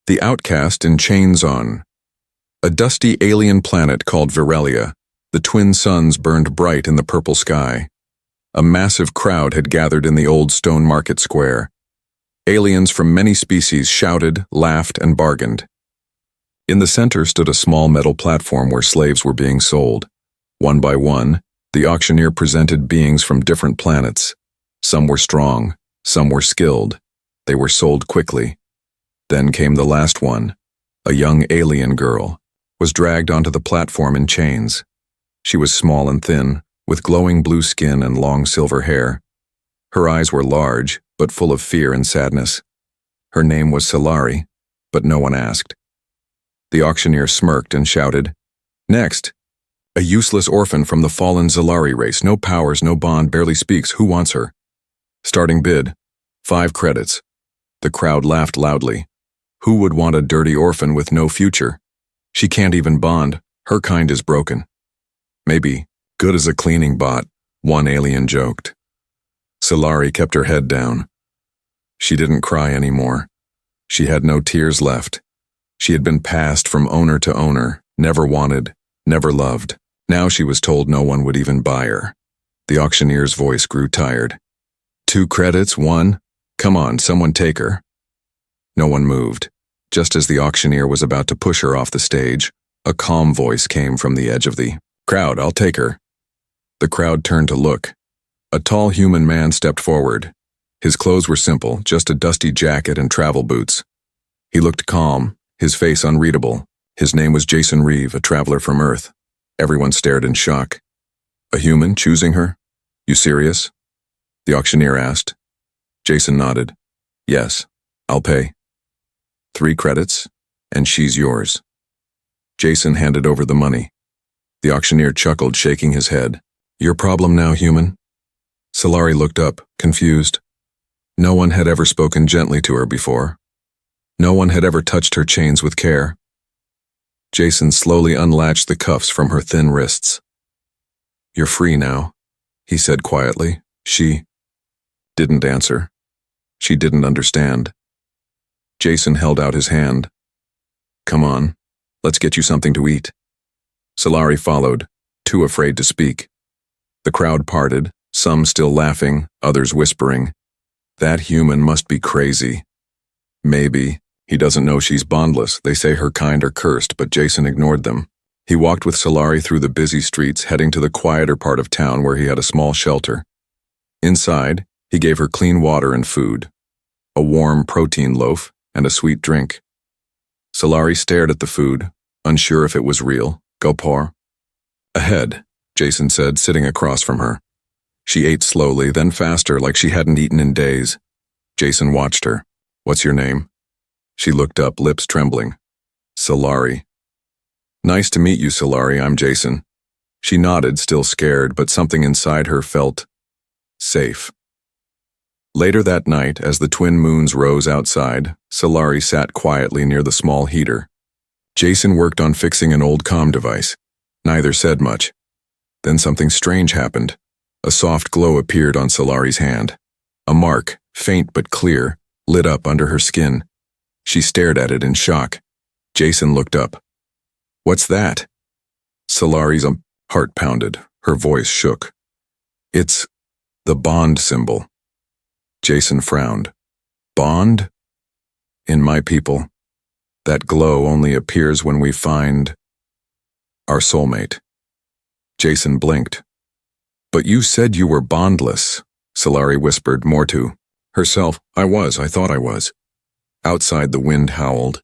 The outcast in chains on. A dusty alien planet called Virelia, the twin suns burned bright in the purple sky. A massive crowd had gathered in the old stone market square. Aliens from many species shouted, laughed, and bargained. In the center stood a small metal platform where slaves were being sold. One by one, the auctioneer presented beings from different planets. Some were strong, some were skilled. They were sold quickly. Then came the last one. A young alien girl was dragged onto the platform in chains. She was small and thin, with glowing blue skin and long silver hair. Her eyes were large, but full of fear and sadness. Her name was Solari, but no one asked. The auctioneer smirked and shouted, "Next! A useless orphan from the fallen Zalari race, no powers, no bond, barely speaks, who wants her?" Starting bid, 5 credits. The crowd laughed loudly. Who would want a dirty orphan with no future? She can't even bond, her kind is broken. Maybe good as a cleaning bot, one alien joked. Solari kept her head down. She didn't cry anymore. She had no tears left. She had been passed from owner to owner, never wanted, never loved. Now she was told no one would even buy her. The auctioneer's voice grew tired. 2 credits, 1? Come on, someone take her. No one moved. Just as the auctioneer was about to push her off the stage, a calm voice came from the edge of the crowd. "I'll take her." The crowd turned to look. A tall human man stepped forward. His clothes were simple, just a dusty jacket and travel boots. He looked calm, his face unreadable. His name was Jason Reeve, a traveler from Earth. Everyone stared in shock. "A human choosing her? You serious?" The auctioneer asked. Jason nodded. "Yes, I'll pay. 3 credits, and she's yours." Jason handed over the money. The auctioneer chuckled, shaking his head. "Your problem now, human?" Solari looked up, confused. No one had ever spoken gently to her before. No one had ever touched her chains with care. Jason slowly unlatched the cuffs from her thin wrists. "You're free now," he said quietly. She didn't answer. She didn't understand. Jason held out his hand. "Come on, let's get you something to eat." Solari followed, too afraid to speak. The crowd parted, some still laughing, others whispering. That human must be crazy. Maybe. He doesn't know she's bondless. They say her kind are cursed, but Jason ignored them. He walked with Solari through the busy streets, heading to the quieter part of town where he had a small shelter. Inside, he gave her clean water and food, a warm protein loaf, and a sweet drink. Solari stared at the food, unsure if it was real. "Go pour." "Ahead," Jason said, sitting across from her. She ate slowly, then faster, like she hadn't eaten in days. Jason watched her. "What's your name?" She looked up, lips trembling. "Solari." "Nice to meet you, Solari. I'm Jason." She nodded, still scared, but something inside her felt safe. Later that night, as the twin moons rose outside, Solari sat quietly near the small heater. Jason worked on fixing an old comm device. Neither said much. Then something strange happened. A soft glow appeared on Solari's hand. A mark, faint but clear, lit up under her skin. She stared at it in shock. Jason looked up. "What's that?" Solari's heart pounded. Her voice shook. "It's the bond symbol." Jason frowned. "Bond? In my people, that glow only appears when we find our soulmate." Jason blinked. "But you said you were bondless," Solari whispered, more to herself. I thought I was." Outside, the wind howled.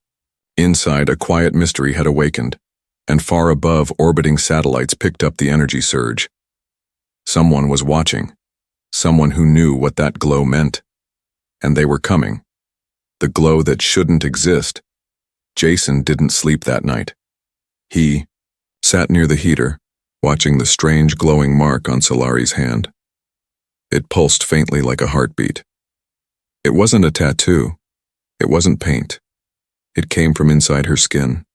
Inside, a quiet mystery had awakened, and far above, orbiting satellites picked up the energy surge. Someone was watching. Someone who knew what that glow meant. And they were coming. The glow that shouldn't exist. Jason didn't sleep that night. He sat near the heater, watching the strange glowing mark on Solari's hand. It pulsed faintly like a heartbeat. It wasn't a tattoo. It wasn't paint. It came from inside her skin.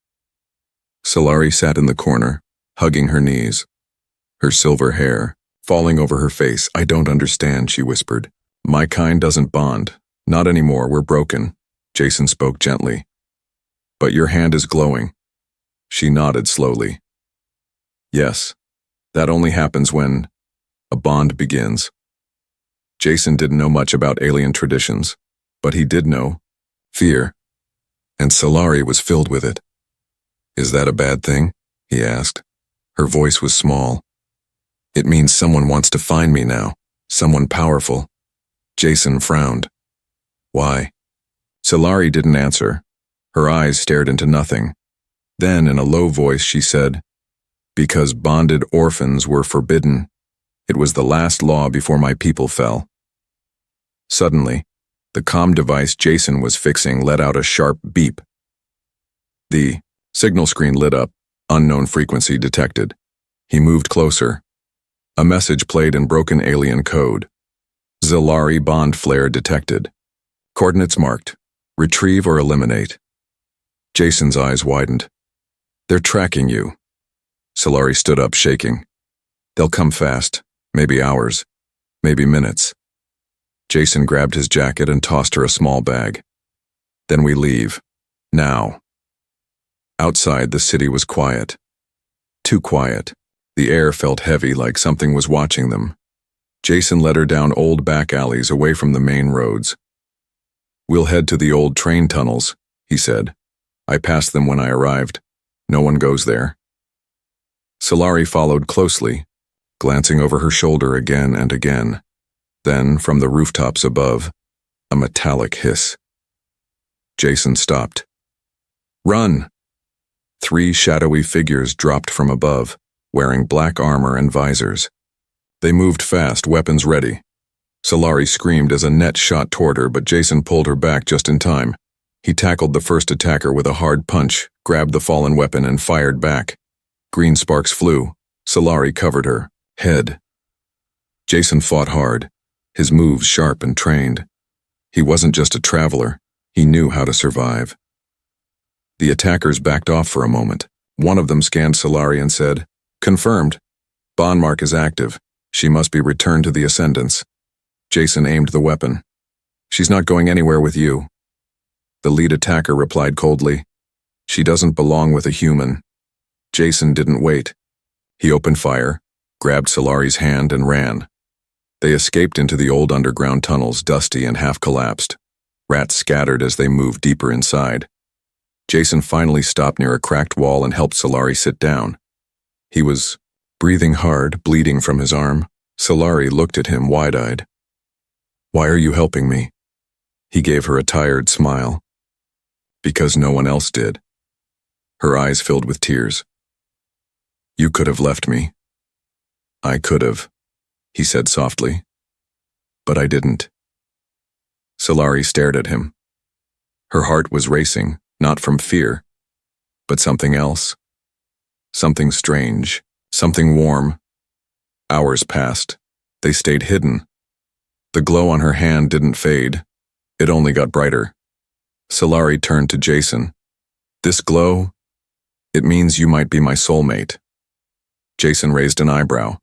Solari sat in the corner, hugging her knees, her silver hair falling over her face. "I don't understand," she whispered. "My kind doesn't bond. Not anymore, we're broken." Jason spoke gently. But your hand is glowing. She nodded slowly. Yes, that only happens when a bond begins. Jason didn't know much about alien traditions, but he did know fear, and Solari was filled with it. Is that a bad thing? He asked. Her voice was small. It means someone wants to find me now, someone powerful. Jason frowned. Why? Solari didn't answer. Her eyes stared into nothing. Then, in a low voice, she said, Because bonded orphans were forbidden. It was the last law before my people fell. Suddenly, the comm device Jason was fixing let out a sharp beep. The signal screen lit up, unknown frequency detected. He moved closer. A message played in broken alien code. Zilari bond flare detected. Coordinates marked. Retrieve or eliminate. Jason's eyes widened. They're tracking you. Solari stood up, shaking. They'll come fast, maybe hours, maybe minutes. Jason grabbed his jacket and tossed her a small bag. Then we leave. Now. Outside, the city was quiet. Too quiet. The air felt heavy, like something was watching them. Jason led her down old back alleys away from the main roads. We'll head to the old train tunnels, he said. I passed them when I arrived. No one goes there. Solari followed closely, glancing over her shoulder again and again. Then, from the rooftops above, a metallic hiss. Jason stopped. Run! 3 shadowy figures dropped from above, wearing black armor and visors. They moved fast, weapons ready. Solari screamed as a net shot toward her, but Jason pulled her back just in time. He tackled the first attacker with a hard punch, grabbed the fallen weapon, and fired back. Green sparks flew. Solari covered her, head. Jason fought hard, his moves sharp and trained. He wasn't just a traveler, he knew how to survive. The attackers backed off for a moment. One of them scanned Solari and said, Confirmed. Bond mark is active. She must be returned to the Ascendants. Jason aimed the weapon. She's not going anywhere with you. The lead attacker replied coldly, She doesn't belong with a human. Jason didn't wait. He opened fire, grabbed Solari's hand, and ran. They escaped into the old underground tunnels, dusty and half-collapsed. Rats scattered as they moved deeper inside. Jason finally stopped near a cracked wall and helped Solari sit down. He was breathing hard, bleeding from his arm. Solari looked at him wide-eyed. Why are you helping me? He gave her a tired smile. Because no one else did. Her eyes filled with tears. You could have left me. I could have, he said softly. But I didn't. Solari stared at him. Her heart was racing, not from fear, but something else. Something strange, something warm. Hours passed. They stayed hidden. The glow on her hand didn't fade. It only got brighter. Solari turned to Jason. This glow? It means you might be my soulmate. Jason raised an eyebrow.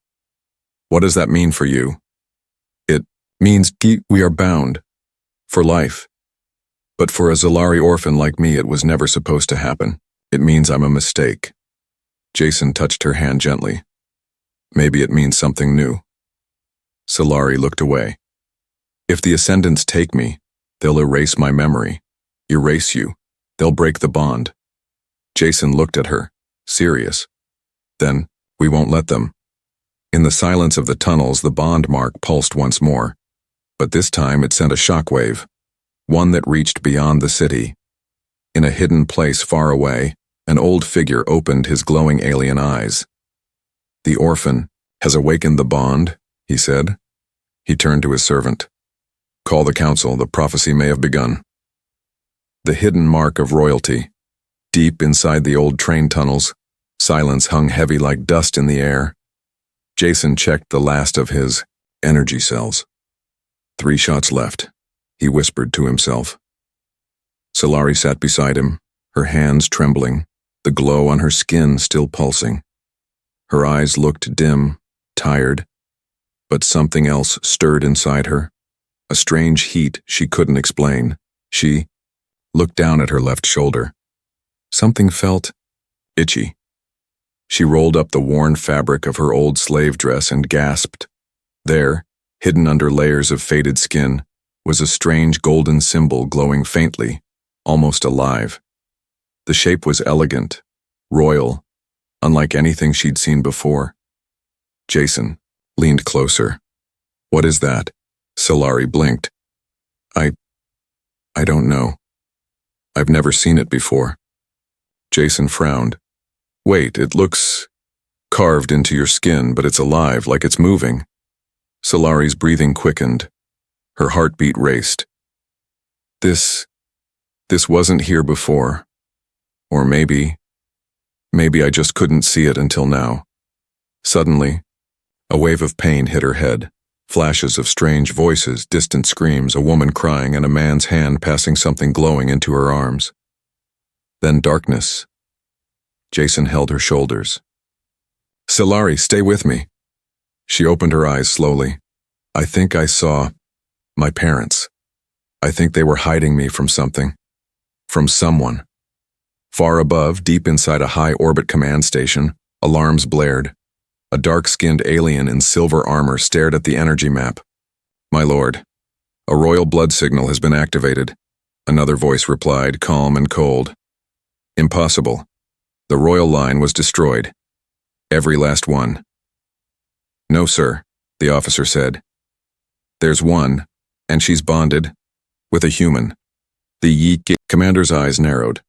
What does that mean for you? It means we are bound. For life. But for a Zilari orphan like me, it was never supposed to happen. It means I'm a mistake. Jason touched her hand gently. Maybe it means something new. Solari looked away. If the Ascendants take me, they'll erase my memory. Erase you. They'll break the bond. Jason looked at her, serious. Then, we won't let them. In the silence of the tunnels, the bond mark pulsed once more. But this time it sent a shockwave, one that reached beyond the city. In a hidden place far away, an old figure opened his glowing alien eyes. The orphan has awakened the bond, he said. He turned to his servant. Call the council, the prophecy may have begun. The hidden mark of royalty. Deep inside the old train tunnels, silence hung heavy like dust in the air. Jason checked the last of his energy cells. 3 shots left, he whispered to himself. Solari sat beside him, her hands trembling, the glow on her skin still pulsing. Her eyes looked dim, tired, but something else stirred inside her, a strange heat she couldn't explain. She looked down at her left shoulder. Something felt itchy. She rolled up the worn fabric of her old slave dress and gasped. There, hidden under layers of faded skin, was a strange golden symbol glowing faintly, almost alive. The shape was elegant, royal, unlike anything she'd seen before. Jason leaned closer. "What is that?" Solari blinked. I don't know. I've never seen it before." Jason frowned. "Wait, it looks carved into your skin, but it's alive, like it's moving." Solari's breathing quickened. Her heartbeat raced. This wasn't here before. Or maybe I just couldn't see it until now. Suddenly, a wave of pain hit her head. Flashes of strange voices, distant screams, a woman crying, and a man's hand passing something glowing into her arms. Then darkness. Jason held her shoulders. "Solari, stay with me." She opened her eyes slowly. "I think I saw my parents. I think they were hiding me from something. From someone." Far above, deep inside a high-orbit command station, alarms blared. A dark-skinned alien in silver armor stared at the energy map. "My lord, a royal blood signal has been activated," another voice replied, calm and cold. "Impossible. The royal line was destroyed. Every last one." "No, sir," the officer said. "There's one, and she's bonded with a human." The commander's eyes narrowed.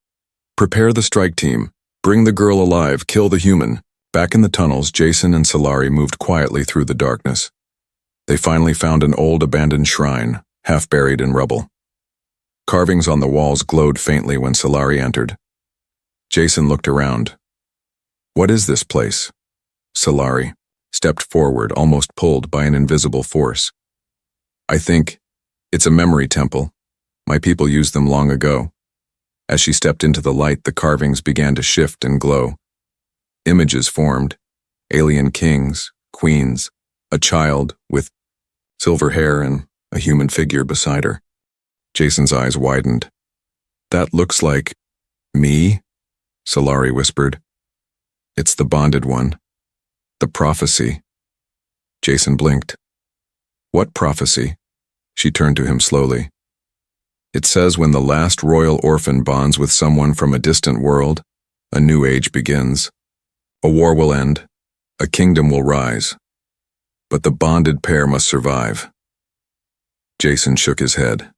"Prepare the strike team. Bring the girl alive, kill the human." Back in the tunnels, Jason and Solari moved quietly through the darkness. They finally found an old abandoned shrine, half buried in rubble. Carvings on the walls glowed faintly when Solari entered. Jason looked around. "What is this place?" Solari stepped forward, almost pulled by an invisible force. "I think it's a memory temple. My people used them long ago." As she stepped into the light, the carvings began to shift and glow. Images formed, alien kings, queens, a child with silver hair and a human figure beside her. Jason's eyes widened. "That looks like me," Solari whispered. "It's the bonded one. The prophecy." Jason blinked. "What prophecy?" She turned to him slowly. "It says when the last royal orphan bonds with someone from a distant world, a new age begins. A war will end, a kingdom will rise, but the bonded pair must survive." Jason shook his head.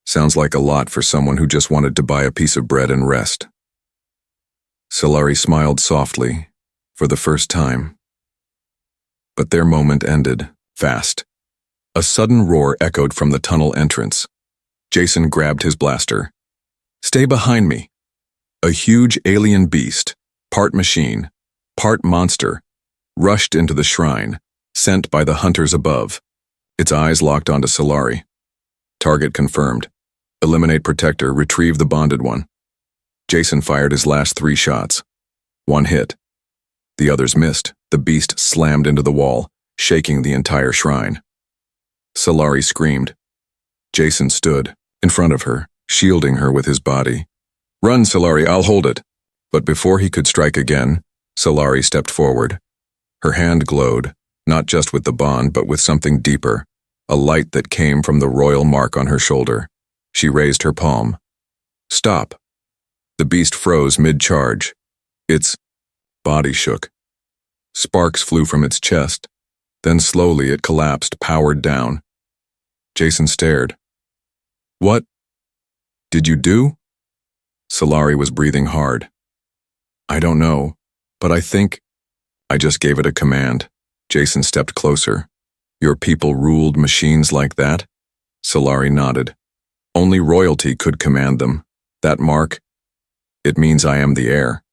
"Sounds like a lot for someone who just wanted to buy a piece of bread and rest." Solari smiled softly, for the first time. But their moment ended, fast. A sudden roar echoed from the tunnel entrance. Jason grabbed his blaster. "Stay behind me." A huge alien beast, part machine, part monster, rushed into the shrine, sent by the hunters above. Its eyes locked onto Solari. Target confirmed. Eliminate protector, retrieve the bonded one. Jason fired his last 3 shots. One hit. The others missed. The beast slammed into the wall, shaking the entire shrine. Solari screamed. Jason stood in front of her, shielding her with his body. "Run, Solari, I'll hold it." But before he could strike again, Solari stepped forward. Her hand glowed, not just with the bond, but with something deeper, a light that came from the royal mark on her shoulder. She raised her palm. "Stop." The beast froze mid-charge. Its body shook. Sparks flew from its chest. Then slowly it collapsed, powered down. Jason stared. "What did you do?" Solari was breathing hard. "I don't know, but I think I just gave it a command." Jason stepped closer. "Your people ruled machines like that?" Solari nodded. "Only royalty could command them. That mark, it means I am the heir."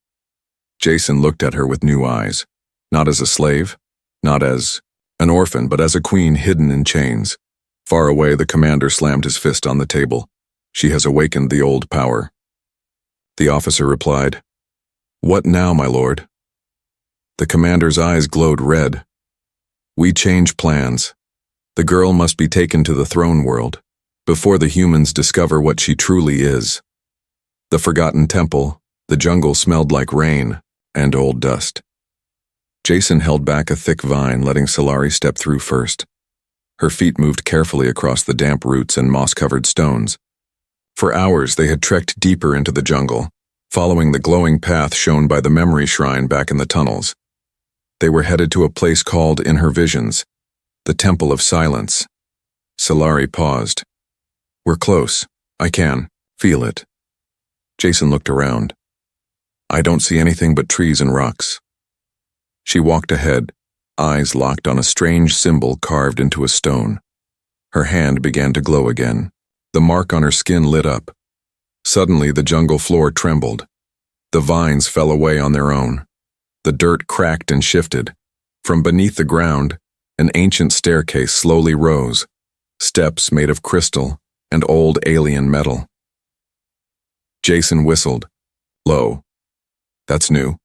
Jason looked at her with new eyes, not as a slave, not as an orphan, but as a queen hidden in chains. Far away, the commander slammed his fist on the table. "She has awakened the old power." The officer replied, "What now, my lord?" The commander's eyes glowed red. "We change plans. The girl must be taken to the throne world, before the humans discover what she truly is. The Forgotten Temple, The jungle smelled like rain and old dust. Jason held back a thick vine, letting Solari step through first. Her feet moved carefully across the damp roots and moss-covered stones. For hours they had trekked deeper into the jungle, following the glowing path shown by the memory shrine back in the tunnels. They were headed to a place called, in her visions, the Temple of Silence. Solari paused. "We're close. I can feel it." Jason looked around. "I don't see anything but trees and rocks." She walked ahead, eyes locked on a strange symbol carved into a stone. Her hand began to glow again. The mark on her skin lit up. Suddenly, the jungle floor trembled. The vines fell away on their own. The dirt cracked and shifted. From beneath the ground, an ancient staircase slowly rose, steps made of crystal and old alien metal. Jason whistled. Low. "That's new."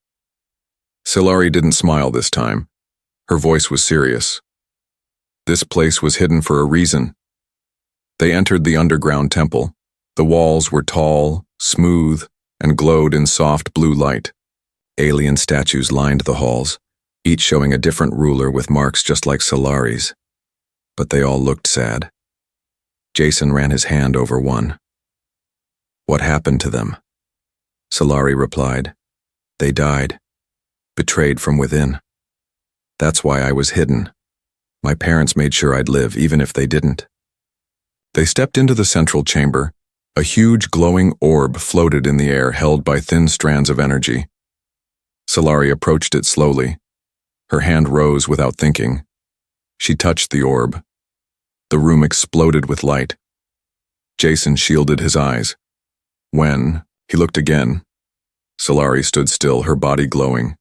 Solari didn't smile this time. Her voice was serious. This place was hidden for a reason. They entered the underground temple. The walls were tall, smooth, and glowed in soft blue light. Alien statues lined the halls, each showing a different ruler with marks just like Solari's. But they all looked sad. Jason ran his hand over one. "What happened to them?" Solari replied, "They died, betrayed from within. That's why I was hidden. My parents made sure I'd live, even if they didn't." They stepped into the central chamber. A huge glowing orb floated in the air, held by thin strands of energy. Solari approached it slowly. Her hand rose without thinking. She touched the orb. The room exploded with light. Jason shielded his eyes. When he looked again, Solari stood still, her body glowing.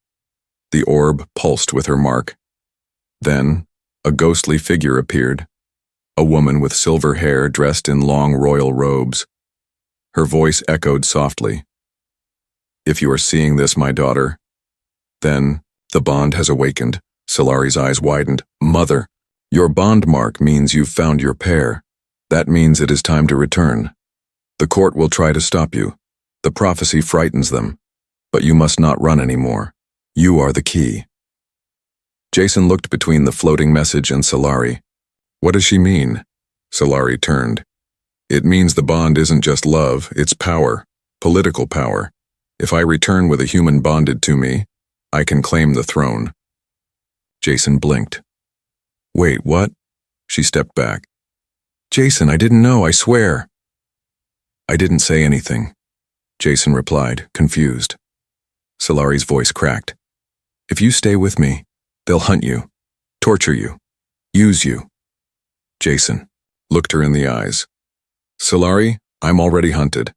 The orb pulsed with her mark. Then, a ghostly figure appeared. A woman with silver hair dressed in long royal robes. Her voice echoed softly. "If you are seeing this, my daughter, then the bond has awakened." Solari's eyes widened. "Mother, your bond mark means you've found your pair. That means it is time to return. The court will try to stop you. The prophecy frightens them, but you must not run anymore. You are the key." Jason looked between the floating message and Solari. "What does she mean?" Solari turned. "It means the bond isn't just love, it's power, political power. If I return with a human bonded to me, I can claim the throne." Jason blinked. "Wait, what?" She stepped back. "Jason, I didn't know, I swear." "I didn't say anything," Jason replied, confused. Solari's voice cracked. "If you stay with me, they'll hunt you, torture you, use you." Jason looked her in the eyes. "Solari, I'm already hunted.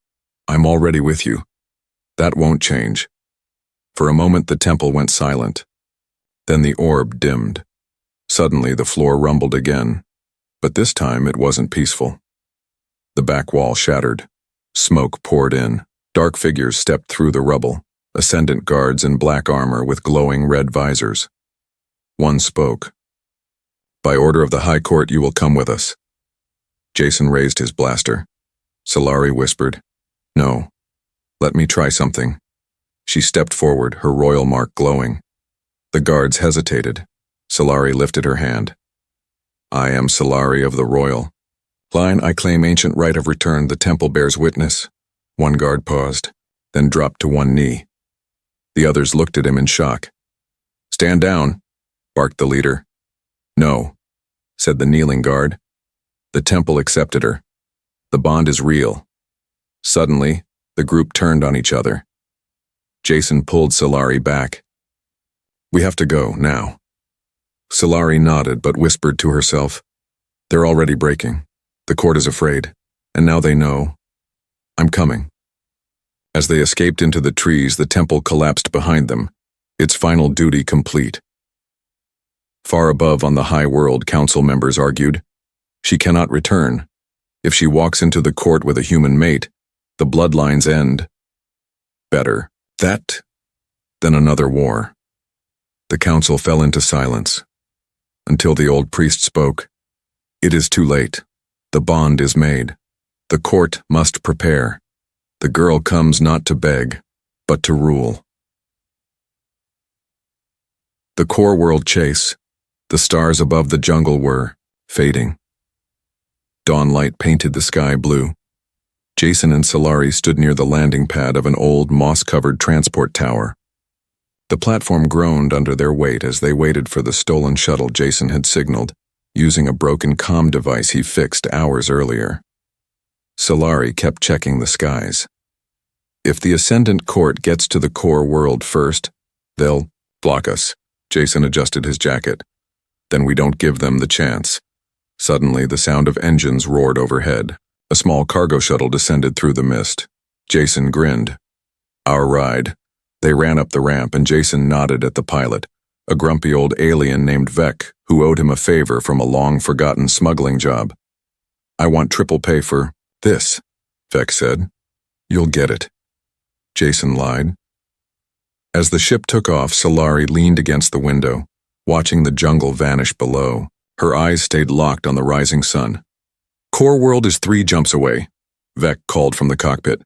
I'm already with you. That won't change." For a moment the temple went silent. Then the orb dimmed. Suddenly the floor rumbled again, but this time it wasn't peaceful. The back wall shattered. Smoke poured in. Dark figures stepped through the rubble, ascendant guards in black armor with glowing red visors. One spoke. "By order of the High Court, you will come with us." Jason raised his blaster. Solari whispered, "No, let me try something." She stepped forward, her royal mark glowing. The guards hesitated. Solari lifted her hand. "I am Solari of the Royal Line. I claim ancient right of return. The temple bears witness." One guard paused, then dropped to one knee. The others looked at him in shock. "Stand down," barked the leader. "No," said the kneeling guard. The temple accepted her. The bond is real. Suddenly, the group turned on each other. Jason pulled Solari back. "We have to go, now." Solari nodded but whispered to herself, "They're already breaking. The court is afraid, and now they know. I'm coming." As they escaped into the trees, the temple collapsed behind them, its final duty complete. Far above on the high world, council members argued, "She cannot return. If she walks into the court with a human mate, the bloodlines end. Better that than another war." The council fell into silence, until the old priest spoke. "It is too late. The bond is made. The court must prepare. The girl comes not to beg, but to rule. The core world chase. The stars above the jungle were fading. Dawn light painted the sky blue. Jason and Solari stood near the landing pad of an old, moss-covered transport tower. The platform groaned under their weight as they waited for the stolen shuttle Jason had signaled, using a broken comm device he fixed hours earlier. Solari kept checking the skies. If the Ascendant Court gets to the core world first, they'll block us. Jason adjusted his jacket. Then we don't give them the chance. Suddenly, the sound of engines roared overhead. A small cargo shuttle descended through the mist. Jason grinned. Our ride. They ran up the ramp and Jason nodded at the pilot, a grumpy old alien named Vec, who owed him a favor from a long-forgotten smuggling job. I want triple pay for this, Vec said. You'll get it. Jason lied. As the ship took off, Solari leaned against the window, watching the jungle vanish below. Her eyes stayed locked on the rising sun. Core world is 3 jumps away, Vec called from the cockpit.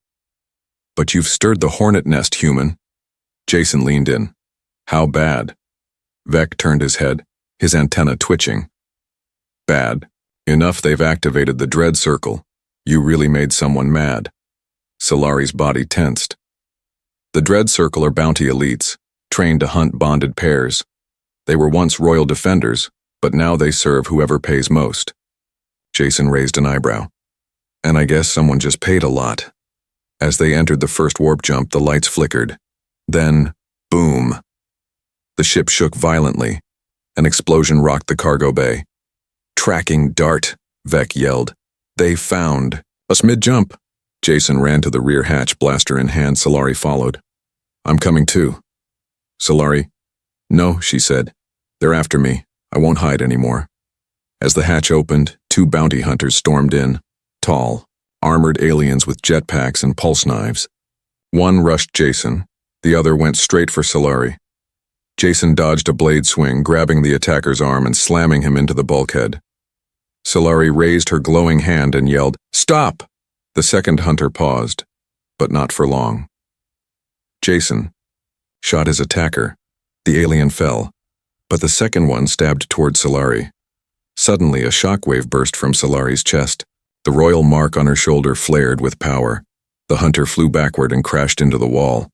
But you've stirred the hornet nest, human. Jason leaned in. How bad? Vec turned his head, his antenna twitching. Bad. Enough they've activated the dread circle. You really made someone mad. Solari's body tensed. The Dread Circle are bounty elites, trained to hunt bonded pairs. They were once royal defenders, but now they serve whoever pays most. Jason raised an eyebrow. And I guess someone just paid a lot. As they entered the first warp jump, the lights flickered. Then, boom. The ship shook violently. An explosion rocked the cargo bay. Tracking dart, Vec yelled. They found us mid-jump. Jason ran to the rear hatch, blaster in hand. Solari followed. I'm coming too. Solari. No, she said. They're after me. I won't hide anymore. As the hatch opened, 2 bounty hunters stormed in. Tall, armored aliens with jetpacks and pulse knives. One rushed Jason. The other went straight for Solari. Jason dodged a blade swing, grabbing the attacker's arm and slamming him into the bulkhead. Solari raised her glowing hand and yelled, "Stop!" The second hunter paused, but not for long. Jason shot his attacker. The alien fell, but the second one stabbed toward Solari. Suddenly, a shockwave burst from Solari's chest. The royal mark on her shoulder flared with power. The hunter flew backward and crashed into the wall,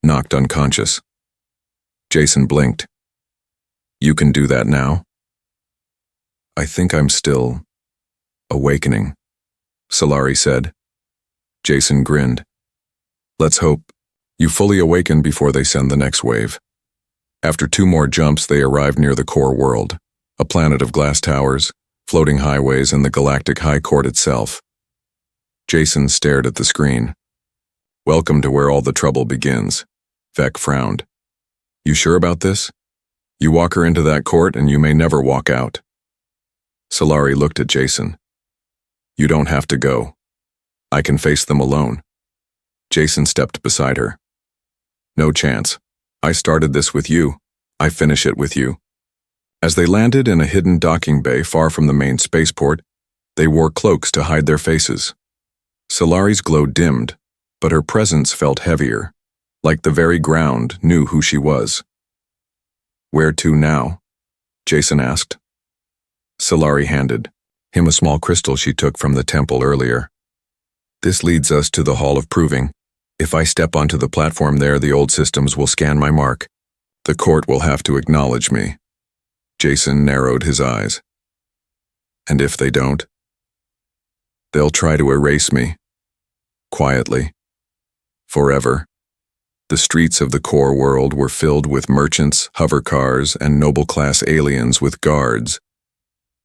knocked unconscious. Jason blinked. You can do that now? I think I'm still awakening, Solari said. Jason grinned. Let's hope you fully awaken before they send the next wave. After 2 more jumps, they arrived near the core world, a planet of glass towers, floating highways, and the Galactic High Court itself. Jason stared at the screen. Welcome to where all the trouble begins. Vec frowned. You sure about this? You walk her into that court and you may never walk out. Solari looked at Jason. You don't have to go. I can face them alone. Jason stepped beside her. No chance. I started this with you. I finish it with you. As they landed in a hidden docking bay far from the main spaceport, they wore cloaks to hide their faces. Solari's glow dimmed, but her presence felt heavier, like the very ground knew who she was. Where to now? Jason asked. Solari handed him a small crystal she took from the temple earlier. This leads us to the Hall of Proving. If I step onto the platform there, the old systems will scan my mark. The court will have to acknowledge me. Jason narrowed his eyes. And if they don't? They'll try to erase me. Quietly. Forever. The streets of the core world were filled with merchants, hover cars, and noble-class aliens with guards.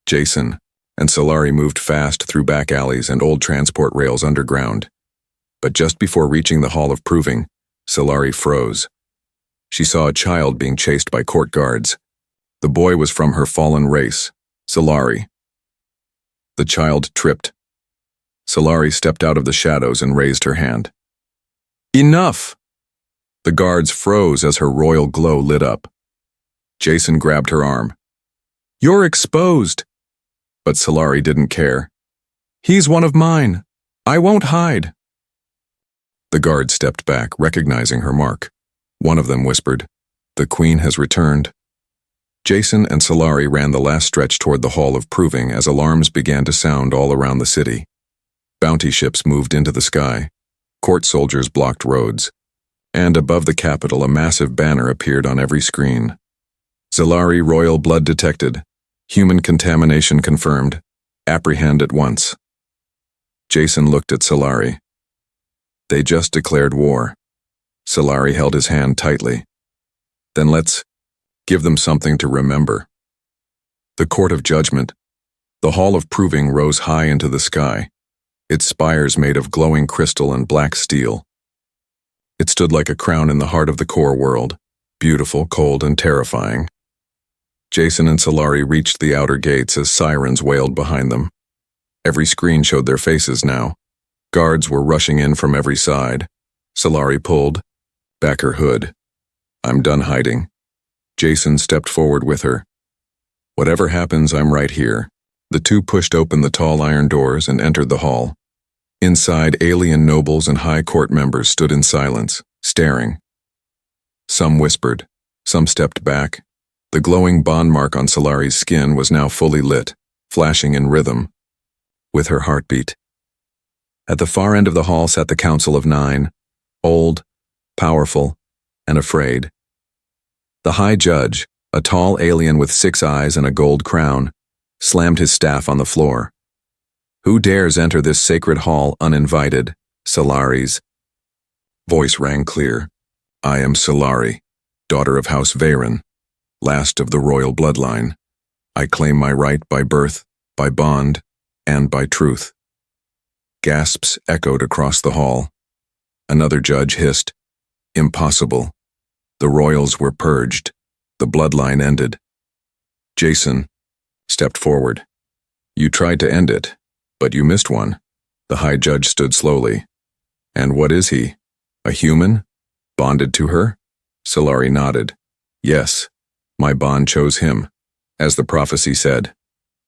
Jason and Solari moved fast through back alleys and old transport rails underground. But just before reaching the Hall of Proving, Solari froze. She saw a child being chased by court guards. The boy was from her fallen race, Solari. The child tripped. Solari stepped out of the shadows and raised her hand. Enough! The guards froze as her royal glow lit up. Jason grabbed her arm. You're exposed! But Solari didn't care. He's one of mine. I won't hide. The guard stepped back, recognizing her mark. One of them whispered, "The Queen has returned." Jason and Solari ran the last stretch toward the Hall of Proving as alarms began to sound all around the city. Bounty ships moved into the sky. Court soldiers blocked roads. And above the capital, a massive banner appeared on every screen. Solari royal blood detected. Human contamination confirmed. Apprehend at once. Jason looked at Solari. They just declared war. Solari held his hand tightly. Then let's give them something to remember. The Court of Judgment. The Hall of Proving rose high into the sky, its spires made of glowing crystal and black steel. It stood like a crown in the heart of the core world, beautiful, cold, and terrifying. Jason and Solari reached the outer gates as sirens wailed behind them. Every screen showed their faces now. Guards were rushing in from every side. Solari pulled back her hood. "I'm done hiding." Jason stepped forward with her. "Whatever happens, I'm right here." The two pushed open the tall iron doors and entered the hall. Inside, alien nobles and high court members stood in silence, staring. Some whispered, some stepped back. The glowing bond mark on Solari's skin was now fully lit, flashing in rhythm with her heartbeat. At the far end of the hall sat the Council of Nine, old, powerful, and afraid. The High Judge, a tall alien with 6 eyes and a gold crown, slammed his staff on the floor. "Who dares enter this sacred hall uninvited?" Solari's voice rang clear. "I am Solari, daughter of House Veyron, last of the royal bloodline. I claim my right by birth, by bond, and by truth." Gasps echoed across the hall. Another judge hissed, "Impossible." The royals were purged. The bloodline ended. Jason stepped forward. "You tried to end it, but you missed one." The High Judge stood slowly. "And what is he? A human? Bonded to her?" Solari nodded. "Yes, my bond chose him." As the prophecy said.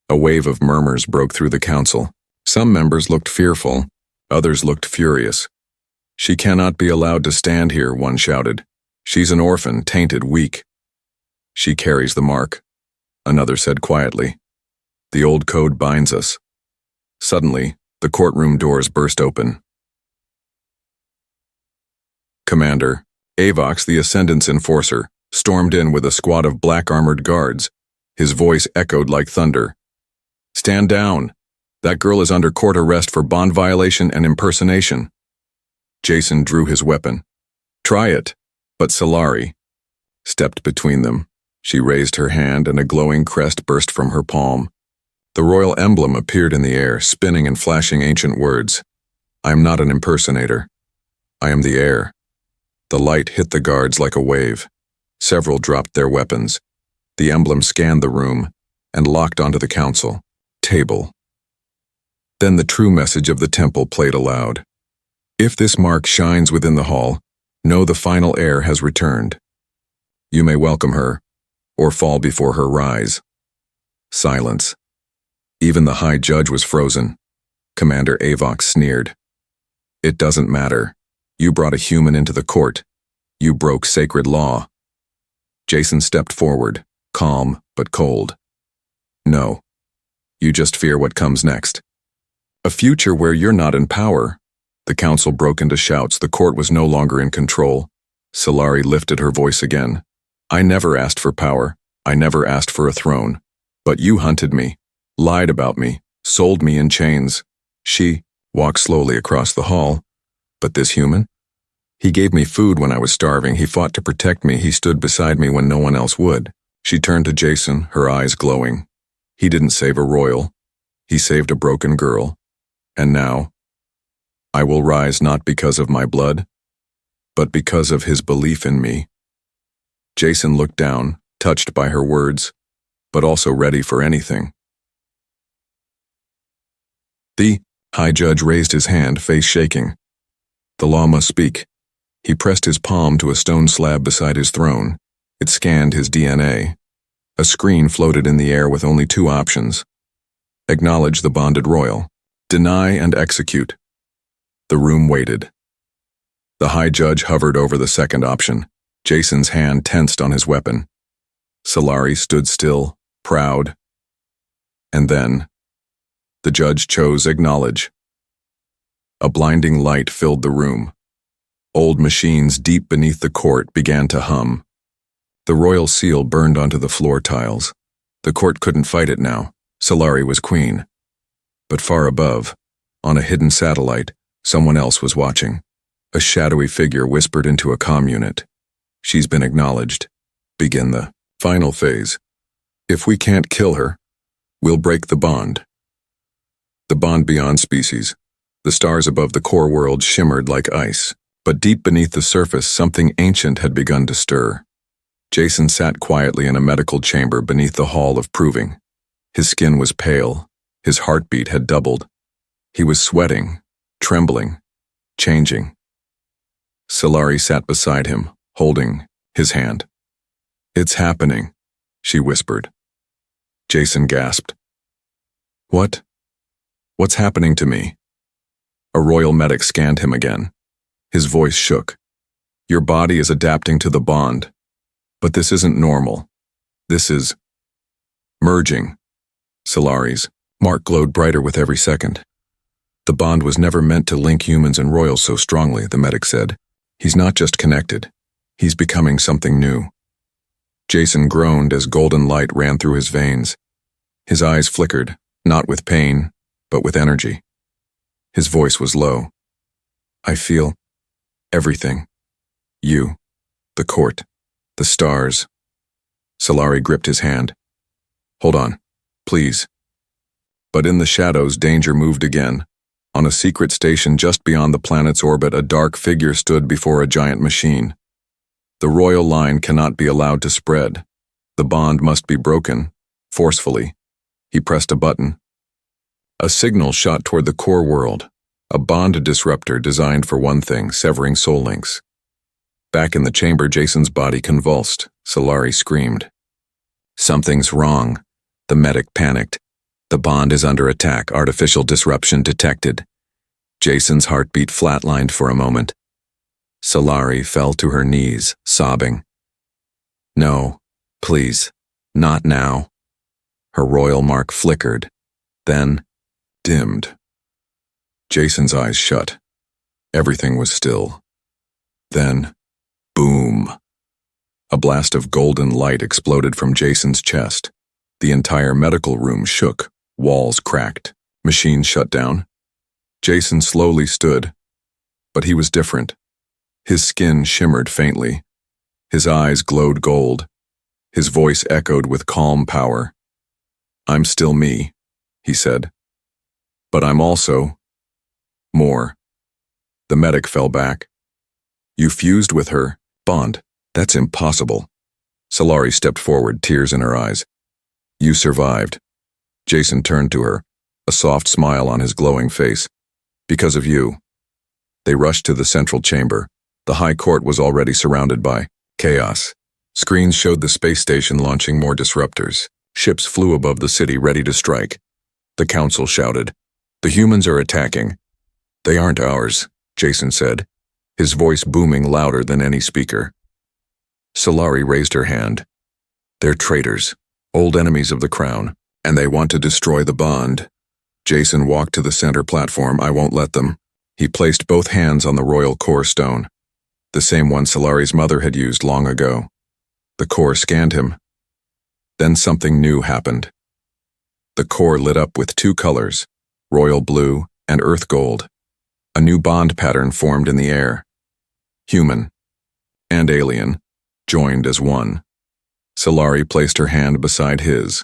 A wave of murmurs broke through the council. Some members looked fearful, others looked furious. "She cannot be allowed to stand here," one shouted. "She's an orphan, tainted, weak." "She carries the mark," another said quietly. "The old code binds us." Suddenly, the courtroom doors burst open. Commander Avox, the Ascendant's enforcer, stormed in with a squad of black-armored guards. His voice echoed like thunder. "Stand down! That girl is under court arrest for bond violation and impersonation." Jason drew his weapon. "Try it." But Solari stepped between them. She raised her hand and a glowing crest burst from her palm. The royal emblem appeared in the air, spinning and flashing ancient words. "I am not an impersonator. I am the heir." The light hit the guards like a wave. Several dropped their weapons. The emblem scanned the room and locked onto the council table. Then the true message of the temple played aloud. "If this mark shines within the hall, know the final heir has returned. You may welcome her, or fall before her rise." Silence. Even the High Judge was frozen. Commander Avox sneered. "It doesn't matter. You brought a human into the court. You broke sacred law." Jason stepped forward, calm but cold. "No. You just fear what comes next. A future where you're not in power." The council broke into shouts. The court was no longer in control. Solari lifted her voice again. "I never asked for power. I never asked for a throne. But you hunted me, lied about me, sold me in chains." She walked slowly across the hall. "But this human? He gave me food when I was starving. He fought to protect me. He stood beside me when no one else would." She turned to Jason, her eyes glowing. "He didn't save a royal. He saved a broken girl. And now, I will rise not because of my blood, but because of his belief in me." Jason looked down, touched by her words, but also ready for anything. The High Judge raised his hand, face shaking. "The law must speak." He pressed his palm to a stone slab beside his throne. It scanned his DNA. A screen floated in the air with only 2 options. Acknowledge the bonded royal. Deny and execute. The room waited. The High Judge hovered over the second option. Jason's hand tensed on his weapon. Solari stood still, proud. And then, the judge chose acknowledge. A blinding light filled the room. Old machines deep beneath the court began to hum. The royal seal burned onto the floor tiles. The court couldn't fight it now. Solari was queen. But far above, on a hidden satellite, someone else was watching. A shadowy figure whispered into a comm unit. She's been acknowledged. Begin the final phase. If we can't kill her, we'll break the bond. The bond beyond species. The stars above the core world shimmered like ice, but deep beneath the surface something ancient had begun to stir. Jason sat quietly in a medical chamber beneath the hall of proving. His skin was pale. His heartbeat had doubled. He was sweating, trembling, changing. Solari sat beside him, holding his hand. "It's happening," she whispered. Jason gasped. "What? What's happening to me?" A royal medic scanned him again. His voice shook. "Your body is adapting to the bond. But this isn't normal. This is merging." Solari's mark glowed brighter with every second. "The bond was never meant to link humans and royals so strongly," the medic said. "He's not just connected. He's becoming something new." Jason groaned as golden light ran through his veins. His eyes flickered, not with pain, but with energy. His voice was low. "I feel everything. You, the court, the stars." Solari gripped his hand. "Hold on, please." But in the shadows, danger moved again. On a secret station just beyond the planet's orbit, a dark figure stood before a giant machine. The royal line cannot be allowed to spread. The bond must be broken, forcefully. He pressed a button. A signal shot toward the core world, a bond disruptor designed for one thing, severing soul links. Back in the chamber, Jason's body convulsed. Solari screamed. "Something's wrong." The medic panicked. "The bond is under attack. Artificial disruption detected." Jason's heartbeat flatlined for a moment. Solari fell to her knees, sobbing. "No, please, not now." Her royal mark flickered, then dimmed. Jason's eyes shut. Everything was still. Then, boom. A blast of golden light exploded from Jason's chest. The entire medical room shook. Walls cracked. Machines shut down. Jason slowly stood. But he was different. His skin shimmered faintly. His eyes glowed gold. His voice echoed with calm power. "I'm still me," he said. "But I'm also more." The medic fell back. "You fused with her, bond. That's impossible." Solari stepped forward, tears in her eyes. "You survived." Jason turned to her, a soft smile on his glowing face. "Because of you." They rushed to the central chamber. The High Court was already surrounded by chaos. Screens showed the space station launching more disruptors. Ships flew above the city, ready to strike. The council shouted, "The humans are attacking." "They aren't ours," Jason said, his voice booming louder than any speaker. Solari raised her hand. "They're traitors, old enemies of the crown, and they want to destroy the bond." Jason walked to the center platform. "I won't let them." He placed both hands on the royal core stone, the same one Solari's mother had used long ago. The core scanned him. Then something new happened. The core lit up with two colors, royal blue and earth gold. A new bond pattern formed in the air. Human and alien joined as one. Solari placed her hand beside his.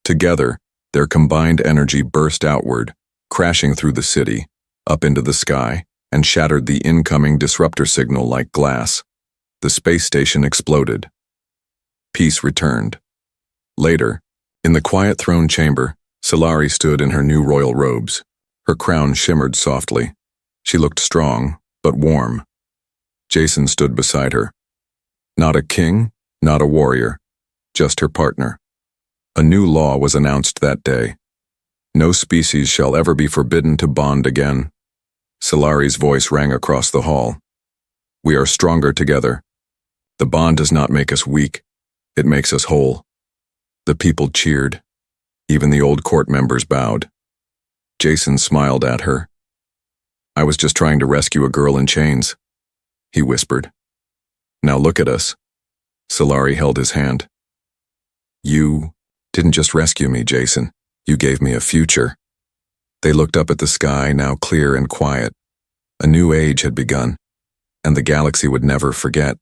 Together, their combined energy burst outward, crashing through the city, up into the sky, and shattered the incoming disruptor signal like glass. The space station exploded. Peace returned. Later, in the quiet throne chamber, Solari stood in her new royal robes. Her crown shimmered softly. She looked strong, but warm. Jason stood beside her. Not a king, not a warrior, just her partner. A new law was announced that day. No species shall ever be forbidden to bond again. Solari's voice rang across the hall. We are stronger together. The bond does not make us weak. It makes us whole. The people cheered. Even the old court members bowed. Jason smiled at her. I was just trying to rescue a girl in chains, he whispered. Now look at us. Solari held his hand. You didn't just rescue me, Jason. You gave me a future. They looked up at the sky, now clear and quiet. A new age had begun, and the galaxy would never forget.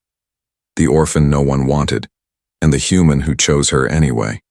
The orphan no one wanted, and the human who chose her anyway.